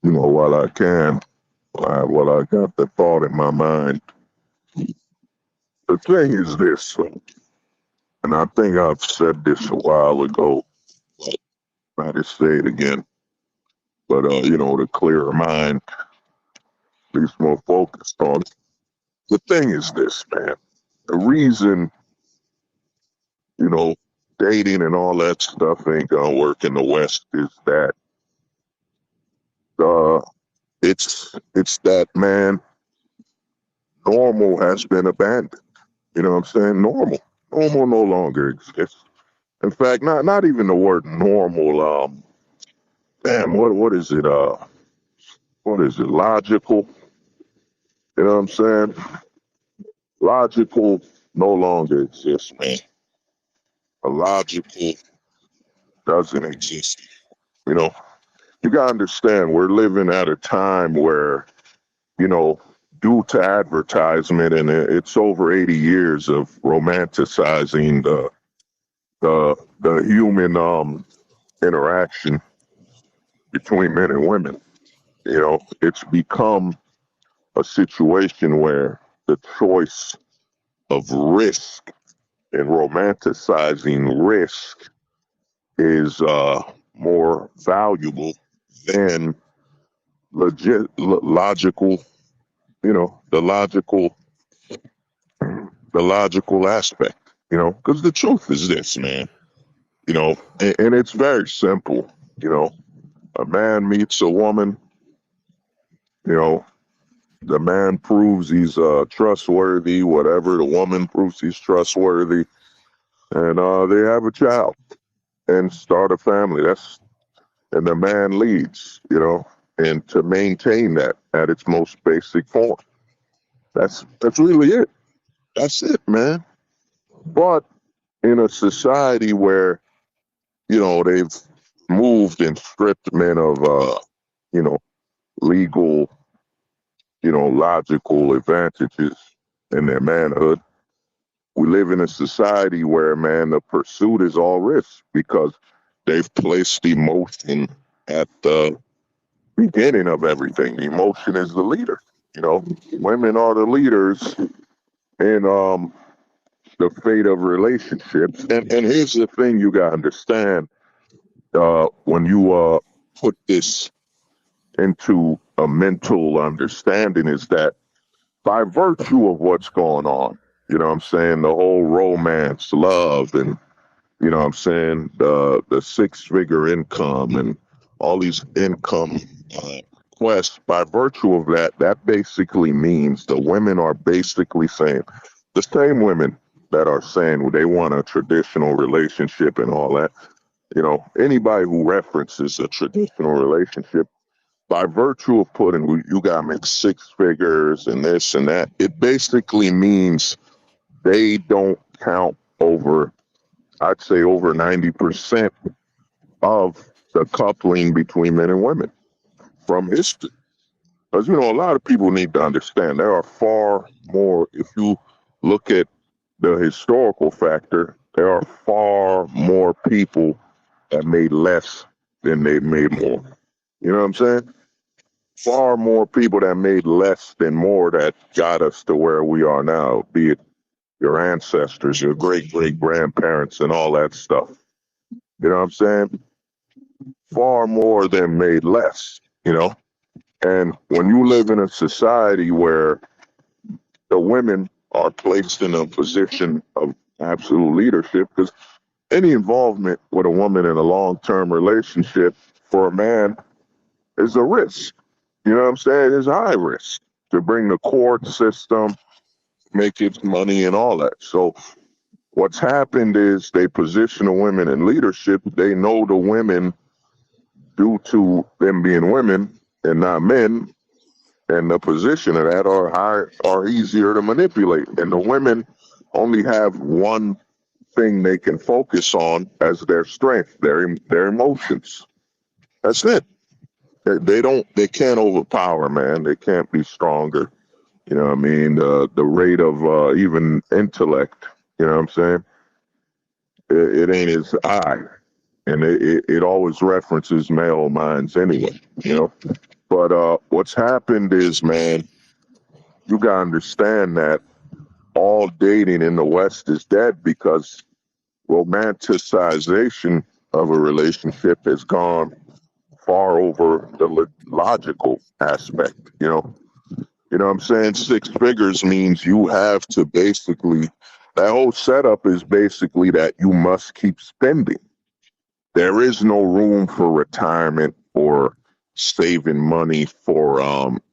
while I can, while I got the thought in my mind. The thing is this, and I think I've said this a while ago, but I just say it again. But to clear a mind, at least more focused on it. The thing is this, man. The reason, you know, dating and all that stuff ain't gonna work in the West is that uh it's that, man, normal has been abandoned. You know what I'm saying? Normal no longer exists. In fact, not even the word normal. Damn, what is it? What is it? Logical. You know what I'm saying? Logical no longer exists, man. A logical doesn't exist. You know, you gotta understand we're living at a time where, you know, due to advertisement and it's over 80 years of romanticizing the human interaction between men and women. It's become a situation where the choice of risk and romanticizing risk is more valuable than logical, the logical aspect, because the truth is this, man, and it's very simple, you know, a man meets a woman, you know, the man proves he's trustworthy, whatever, the woman proves he's trustworthy, and they have a child and start a family. And the man leads, and to maintain that at its most basic form. That's really it. That's it, man. But in a society where, they've moved and stripped men of, you know, legal, logical advantages in their manhood, we live in a society where, man, the pursuit is all risk because they've placed emotion at the beginning of everything. Emotion is the leader. Women are the leaders in the fate of relationships. And here's the thing you gotta understand when you put this into a mental understanding is that by virtue of what's going on, you know what I'm saying, the whole romance, love, and you know what I'm saying, the six-figure income and all these income quests, by virtue of that basically means the women are basically saying, the same women that are saying they want a traditional relationship and all that, anybody who references a traditional relationship, by virtue of putting, you got to make six figures and this and that, it basically means they don't count over, I'd say over 90% of the coupling between men and women from history. Because, a lot of people need to understand there are far more, if you look at the historical factor, there are far more people that made less than they made more. You know what I'm saying? Far more people that made less than more that got us to where we are now, be it your ancestors, your great great grandparents, and all that stuff. You know what I'm saying? Far more than made less. And when you live in a society where the women are placed in a position of absolute leadership, because any involvement with a woman in a long-term relationship for a man is a risk. You know what I'm saying? It's a high risk to bring the court system, make its money and all that. So what's happened is they position the women in leadership. They know the women, due to them being women and not men, and the position of that are easier to manipulate. And the women only have one thing they can focus on as their strength, their emotions. That's it. They can't overpower, man. They can't be stronger. You know what I mean? The rate of even intellect, you know what I'm saying? It ain't as high. And it always references male minds anyway, But what's happened is, man, you gotta understand that all dating in the West is dead because romanticization of a relationship has gone far over the logical aspect. You know what I'm saying? Six figures means you have to basically, that whole setup is basically that you must keep spending. There is no room for retirement or saving money for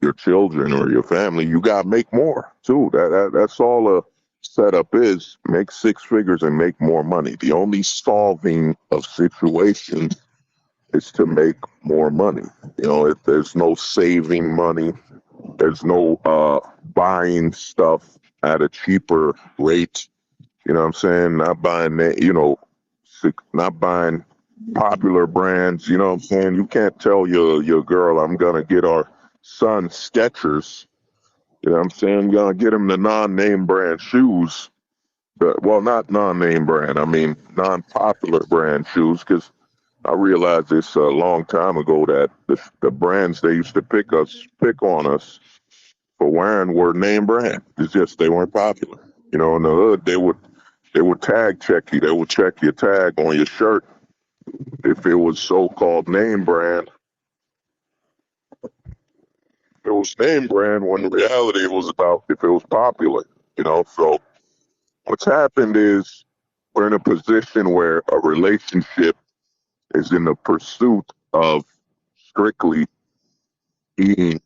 your children or your family. You got to make more too. That's all a setup is. Make six figures and make more money. The only solving of situations is to make more money. If there's no saving money, there's no buying stuff at a cheaper rate. You know what I'm saying? Not buying that, not buying popular brands. You know what I'm saying? You can't tell your girl, I'm gonna get our son Skechers. You know what I'm saying? I'm gonna get him the non-name brand shoes. Well, not non-name brand. I mean non-popular brand shoes, because I realized this a long time ago that the brands they used to pick on us for wearing were name brand. It's just they weren't popular. In the hood they would tag check you. They would check your tag on your shirt if it was so-called name brand. It was name brand when in reality it was about if it was popular. So what's happened is we're in a position where a relationship is in the pursuit of strictly being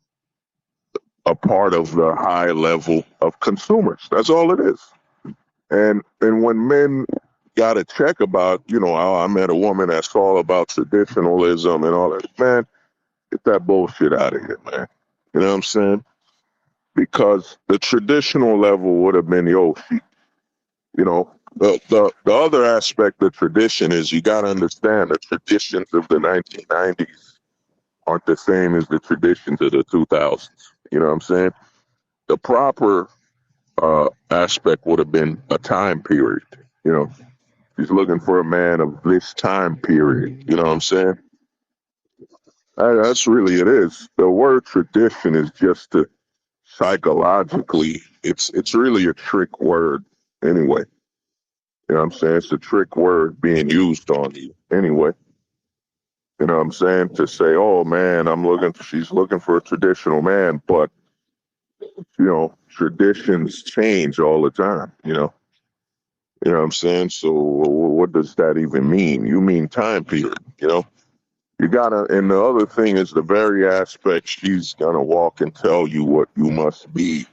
a part of the high level of consumers. That's all it is. And when men got a check about, oh, I met a woman that's all about traditionalism and all that, man, get that bullshit out of here, man. You know what I'm saying? Because the traditional level would have been, the other aspect of tradition is you got to understand the traditions of the 1990s aren't the same as the traditions of the 2000s. You know what I'm saying? The proper aspect would have been a time period. She's looking for a man of this time period. You know what I'm saying? That's really it is. The word tradition is just to psychologically, it's really a trick word anyway. You know what I'm saying? It's a trick word being used on you anyway. You know what I'm saying? To say, oh man, she's looking for a traditional man, but traditions change all the time, You know what I'm saying? So what does that even mean? You mean time period. You gotta, and the other thing is the very aspect she's gonna walk and tell you what you must be.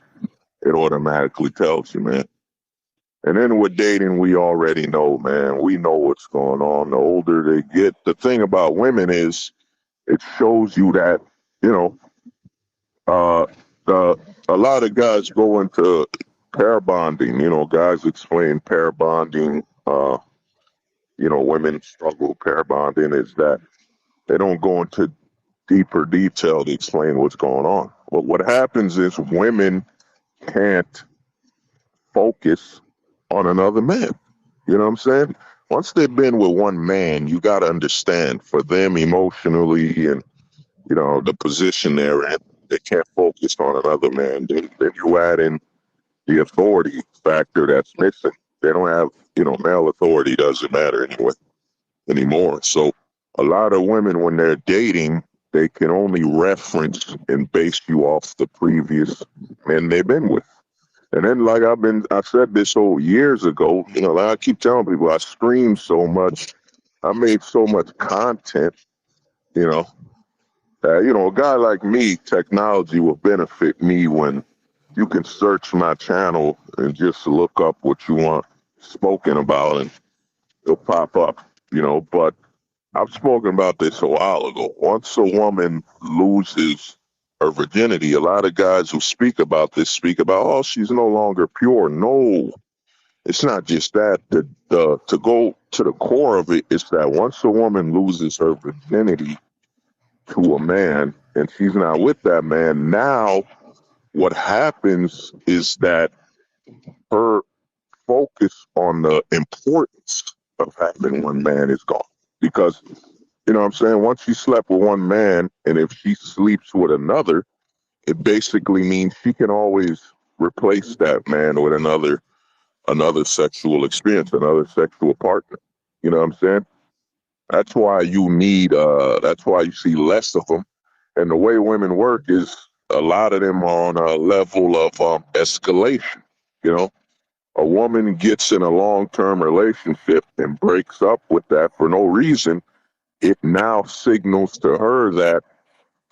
It automatically tells you, man. And then with dating, we already know, man. We know what's going on. The older they get, the thing about women is it shows you that, you know, uh, a lot of guys go into pair bonding. Guys explain pair bonding. Women struggle with pair bonding is that they don't go into deeper detail to explain what's going on. But what happens is women can't focus on another man. You know what I'm saying? Once they've been with one man, you got to understand for them emotionally and, the position they're in, they can't focus on another man. Then you add in the authority factor that's missing. They don't have, male authority doesn't matter anymore. So a lot of women, when they're dating, they can only reference and base you off the previous men they've been with. And then, like I said this years ago, like I keep telling people, I stream so much, I made so much content, you know, that, a guy like me, technology will benefit me when you can search my channel and just look up what you want spoken about and it'll pop up, but I've spoken about this a while ago. Once a woman loses her virginity, a lot of guys who speak about this speak about, oh, she's no longer pure. No, it's not just that. To go to the core of it is that once a woman loses her virginity to a man and she's not with that man, now what happens is that her focus on the importance of having one man is gone because You know what I'm saying? Once she slept with one man, and if she sleeps with another, it basically means she can always replace that man with another sexual experience, another sexual partner. You know what I'm saying? That's why you need that's why you see less of them. And the way women work is a lot of them are on a level of escalation. You know, a woman gets in a long-term relationship and breaks up with that for no reason. It now signals to her that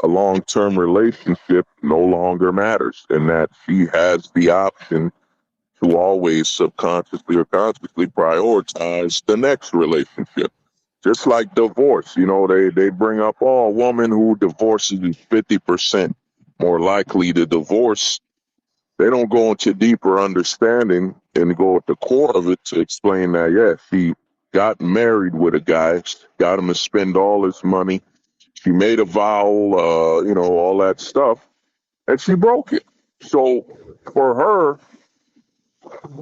a long-term relationship no longer matters and that she has the option to always subconsciously or consciously prioritize the next relationship. Just like divorce, you know, they bring up, oh, a woman who divorces is 50% more likely to divorce. They don't go into deeper understanding and go at the core of it to explain that, yeah, she got married with a guy, got him to spend all his money. She made a vow, all that stuff, and she broke it. So for her,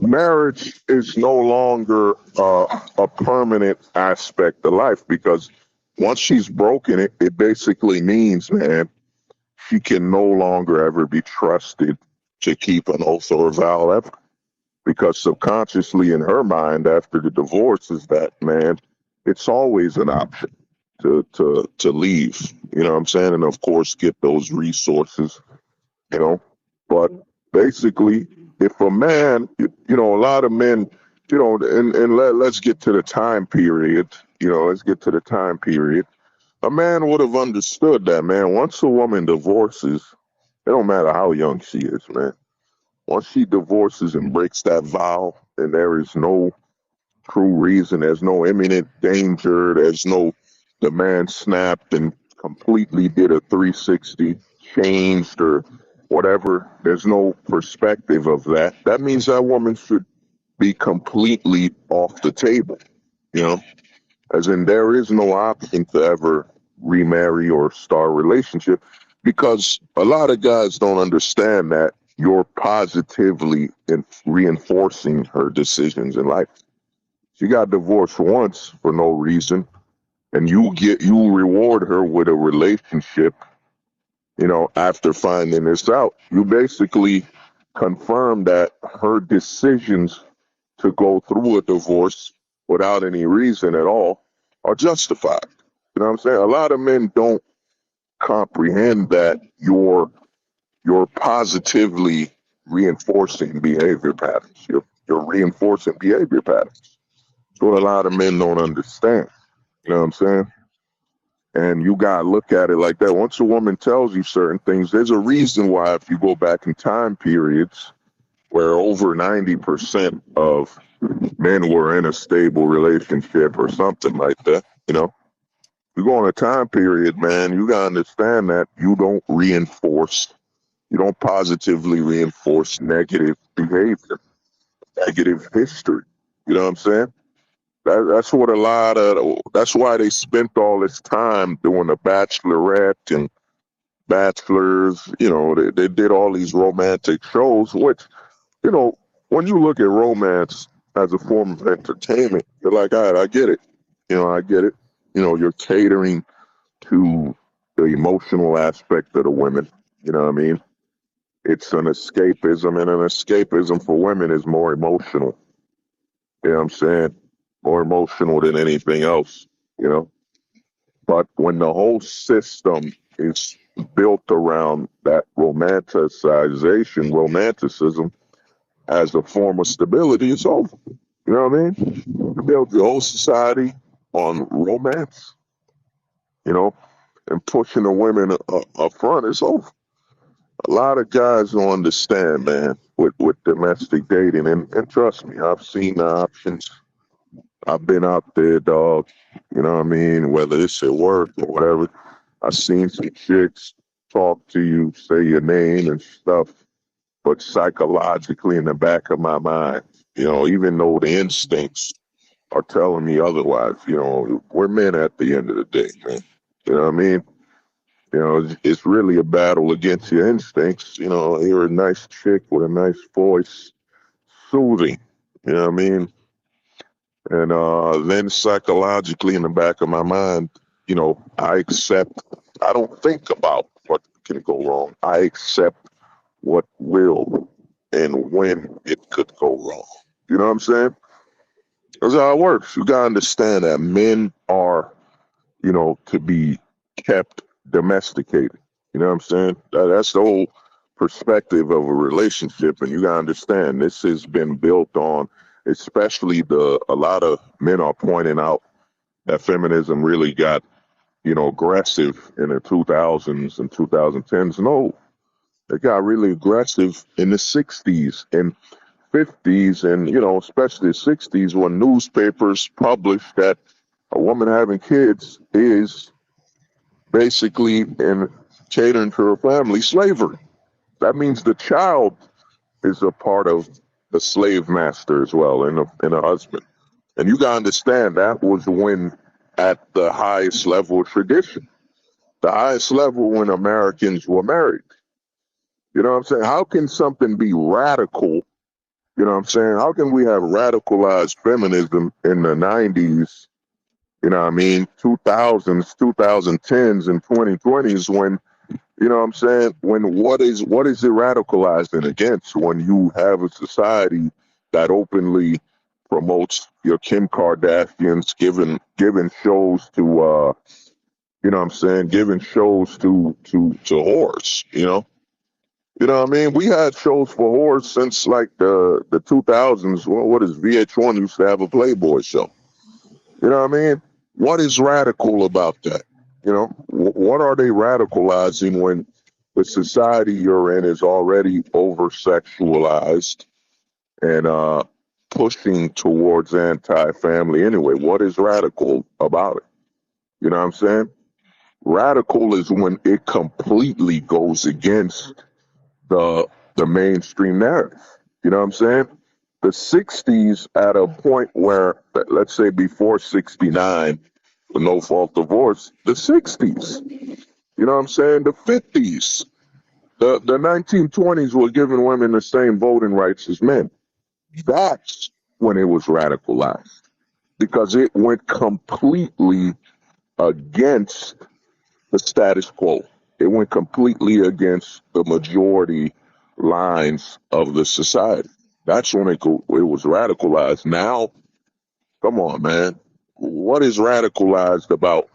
marriage is no longer a permanent aspect of life because once she's broken it, it basically means, man, she can no longer ever be trusted to keep an oath or a vow ever. Because subconsciously in her mind, after the divorce, is that, man, it's always an option to leave. You know what I'm saying? And of course, get those resources. You know, but basically, if a man, a lot of men, and let's get to the time period. Let's get to the time period. A man would have understood that, man. Once a woman divorces, it don't matter how young she is, man. Once she divorces and breaks that vow, and there is no true reason, there's no imminent danger, the man snapped and completely did a 360, changed or whatever, there's no perspective of that. That means that woman should be completely off the table, you know, as in there is no option to ever remarry or start a relationship because a lot of guys don't understand that you're positively reinforcing her decisions in life. She got divorced once for no reason, and you reward her with a relationship, after finding this out. You basically confirm that her decisions to go through a divorce without any reason at all are justified. You know what I'm saying? A lot of men don't comprehend that you're positively reinforcing behavior patterns. You're reinforcing behavior patterns. That's what a lot of men don't understand. You know what I'm saying? And you gotta look at it like that. Once a woman tells you certain things, there's a reason why if you go back in time periods where over 90% of men were in a stable relationship or something like that, you go on a time period, man, you gotta understand that you don't positively reinforce negative behavior, negative history. You know what I'm saying? That's why they spent all this time doing the Bachelorette and Bachelors. They did all these romantic shows, which, you know, when you look at romance as a form of entertainment, you're like, all right, I get it. I get it. You're catering to the emotional aspect of the women. You know what I mean? It's an escapism, and an escapism for women is more emotional. You know what I'm saying? More emotional than anything else, you know? But when the whole system is built around that romanticism as a form of stability, it's over. You know what I mean? You build the whole society on romance, and pushing the women up front, it's over. A lot of guys don't understand, man, with domestic dating. And trust me, I've seen the options. I've been out there, dog. You know what I mean? Whether it's at work or whatever, I've seen some chicks talk to you, say your name and stuff, but psychologically in the back of my mind, even though the instincts are telling me otherwise, we're men at the end of the day, man. You know what I mean? It's really a battle against your instincts. You're a nice chick with a nice voice, soothing. You know what I mean? And then psychologically in the back of my mind, I accept, I don't think about what can go wrong. I accept what will and when it could go wrong. You know what I'm saying? That's how it works. You gotta understand that men are, to be kept domesticated. You know what I'm saying? That's the whole perspective of a relationship, and you gotta understand this has been built on, especially a lot of men are pointing out that feminism really got, aggressive in the 2000s and 2010s. No, it got really aggressive in the 60s and 50s, and especially the 60s, when newspapers published that a woman having kids is basically in catering to her family slavery. That means the child is a part of the slave master as well, and a husband. And you gotta understand that was when at the highest level of tradition, the highest level when Americans were married. You know what I'm saying? How can something be radical? You know what I'm saying? How can we have radicalized feminism in the 90s, 2000s, 2010s, and 2020s when, when what is it radicalizing against when you have a society that openly promotes your Kim Kardashians, giving shows to giving shows to whores, You know what I mean? We had shows for whores since like the 2000s. Well, what is VH1 used to have a Playboy show? You know what I mean? What is radical about that? What are they radicalizing when the society you're in is already over sexualized and pushing towards anti-family anyway? What is radical about it? You know what I'm saying? Radical is when it completely goes against the mainstream narrative. You know what I'm saying? The 60s at a point where, let's say before 69, with no fault divorce, the 60s, you know what I'm saying? The 50s, the 1920s were giving women the same voting rights as men. That's when it was radicalized because it went completely against the status quo. It went completely against the majority lines of the society. That's when it was radicalized. Now, come on, man. What is radicalized about?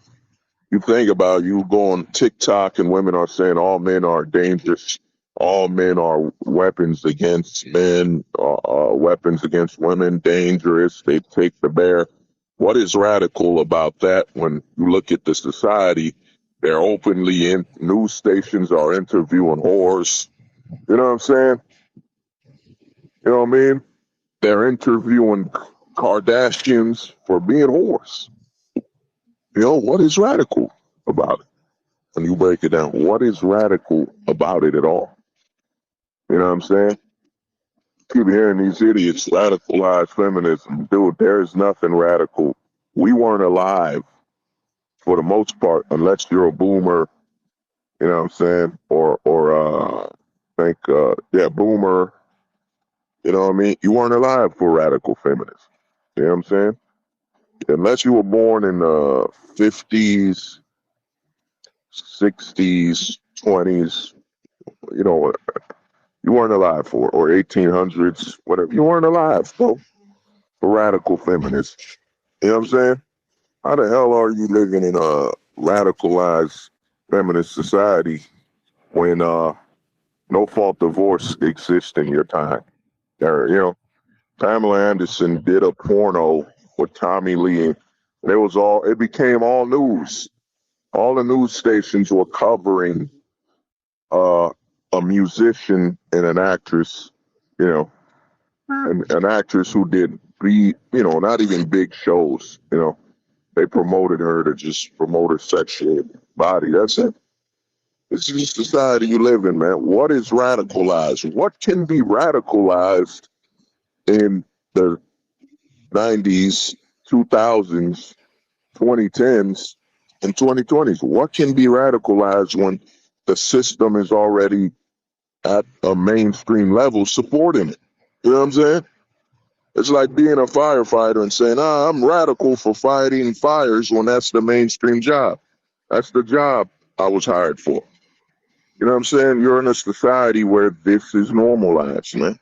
You think about you go on TikTok and women are saying all men are dangerous. All men are weapons against men, weapons against women, dangerous. They take the bear. What is radical about that when you look at the society? They're openly in news stations are interviewing whores. You know what I'm saying? You know what I mean? They're interviewing Kardashians for being whores. What is radical about it? When you break it down, what is radical about it at all? You know what I'm saying? Keep hearing these idiots radicalize feminism. Dude, there's nothing radical. We weren't alive for the most part, unless you're a boomer, you know what I'm saying? Boomer, you know what I mean? You weren't alive for radical feminism. You know what I'm saying? Unless you were born in the 50s, 60s, 20s, you know, you weren't alive for, or 1800s, whatever. You weren't alive for radical feminism. You know what I'm saying? How the hell are you living in a radicalized feminist society when no fault divorce exists in your time? Pamela Anderson did a porno with Tommy Lee. It became all news. All the news stations were covering a musician and an actress, you know, and an actress who did not even big shows, They promoted her to just promote her sexual body. That's it. This is the society you live in, man. What is radicalized? What can be radicalized in the 90s, 2000s, 2010s, and 2020s? What can be radicalized when the system is already at a mainstream level supporting it? You know what I'm saying? It's like being a firefighter and saying, I'm radical for fighting fires when that's the mainstream job. That's the job I was hired for. You know what I'm saying? You're in a society where this is normalized, man.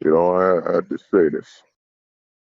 I just say this.